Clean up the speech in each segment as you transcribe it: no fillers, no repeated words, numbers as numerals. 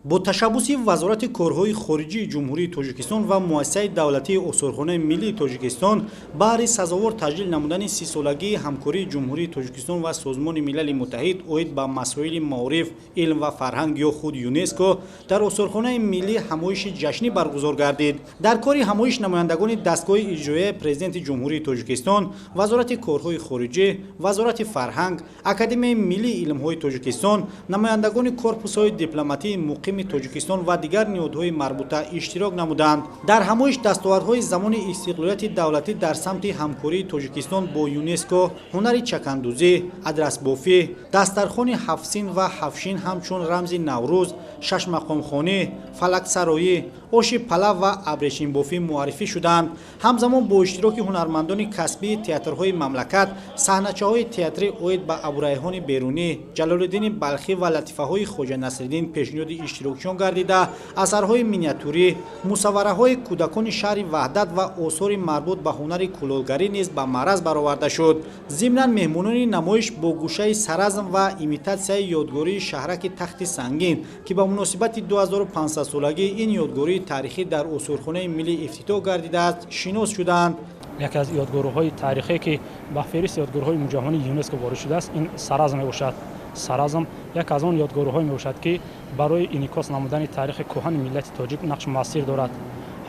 با تشبث وزارت کارهای خارجی جمهوری تاجیکستان و مؤسسه دولتی اصولخانه ملی تاجیکستان برای سزاوار تجلیل نمودن 30 سالگی همکاری جمهوری تاجیکستان و سازمان ملل متحد اوید به مسائل معارف، علم و فرهنگ یا خود یونسکو در اصولخانه ملی همایش جشنی برگزار گردید. در کار همایش نمایندگان دستگاه اجرایی پرزیدنت جمهوری تاجیکستان، وزارت کارهای خارجی، وزارت فرهنگ، اکادمی ملی علم‌های تاجیکستان، نمایندگان کورپوس‌های دیپلماتی مقیم تاجیکستان و دیگر نهادهای مربوطه اشتراک نمودند. در همایش دستاوردهای زمان استقلالیت دولتی در سمت همکاری تاجیکستان با یونسکو، هنر چکندوزی، ادرس‌بافی، دسترخوان هفت‌سین و هفت‌شین همچون رمز نوروز، شش مقام خانه، فلک سرایی، آش پلو و ابریشم بافی معرفی شدند. همزمان با اشتراک هنرمندان کسبی تئاترهای مملکت، صحنه‌چه‌های تئاتری اوید به ابوریحان بیرونی، جلال‌الدین بلخی و لطیفه‌های خواجه نصرالدین پیشنهاد اشتراکیان گردیده، اثرهای مینیاتوری، مصوره‌های کودکان شهر وحدت و آثار مربوط به هنر کلالگری نیز به معرض برآورده شد. ضمناً مهمانان نمایش با گوشه سرزم و ایمیتاسیون یادگاری شهرک تخت سنگین که به مناسبت 2500 سالگی این یادگاری تاریخی در اصولخانه ملی افتتاح گردیده است شناس شدند. یکی از یادگاری‌های تاریخی که به فهرست یادگاری‌های جهانی یونسکو وارد شده است این سرزم میباشد. سرزم یک از آن یادگاری‌های میباشد که برای انعکاس نمودن تاریخ کهن ملت تاجیک نقش موثر دارد.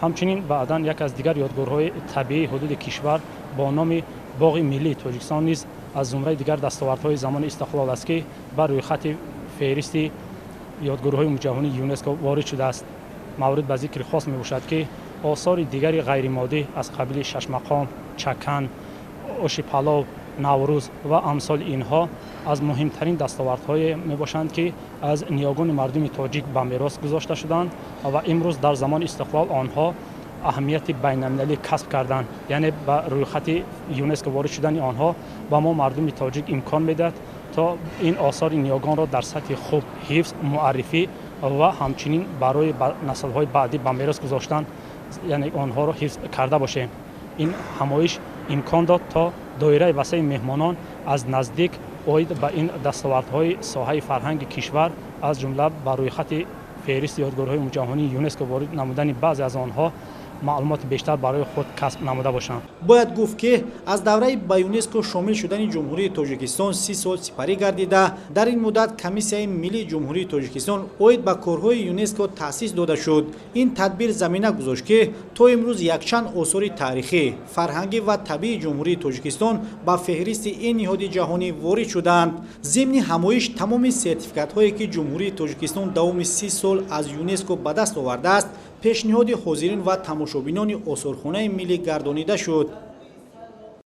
همچنین بعداً یک از دیگر یادگاری‌های طبیعی حدود کشور با نام باغ ملی تاجیکستان نیز از زمره دیگر دستاوردهای زمان استقلال است که بر روی خط فهرست یادگاری‌های جهانی یونسکو وارد شده است. مورد به ذکر خاص میباشد که آثار دیگر غیر مادی از قبیل شش مقام، چکن، آش پلو، نوروز و امثال اینها از مهمترین دستاوردهای میباشند که از نیاگان مردم تاجیک به میراث گذاشته شدند و امروز در زمان استقلال آنها اهمیت بین‌المللی کسب کردند. یعنی به روی خط یونسکو وارد شدن آنها به ما مردم تاجیک امکان میدهد تا این آثار نیاگان را در سطح خوب حفظ، معرفی و همچنین برای نسل‌های بعدی به میراث گذاشتن، یعنی آنها را حفظ کرده باشیم. این همایش امکان داد تا دایره وسیع مهمانان از نزدیک اوید به این دستاوردهای ساحه فرهنگ کشور از جمله بر روی خط فهرست یادگاری‌های جهانی یونسکو وارد نمودن بعضی از آنها معلومات بیشتر برای خود کسب نموده باشند. باید گفت که از دوره به یونسکو شامل شدن جمهوری تاجیکستان 30 سال سپری گردیده. در این مدت کمیسیون ملی جمهوری تاجیکستان اوید به کارهای یونسکو تأسیس داده شد. این تدبیر زمینه گذاشت که تا امروز یکچند آثار تاریخی، فرهنگی و طبیعی جمهوری تاجیکستان به فهرست این نهاد جهانی وارد شدند. ضمن همایش تمام سرتیفیکات هایی که جمهوری تاجیکستان دوام 30 سال از یونسکو به دست آورده است پیشنهاد حاضرین و تماشابینان اصولخانه ملی گردانیده شد.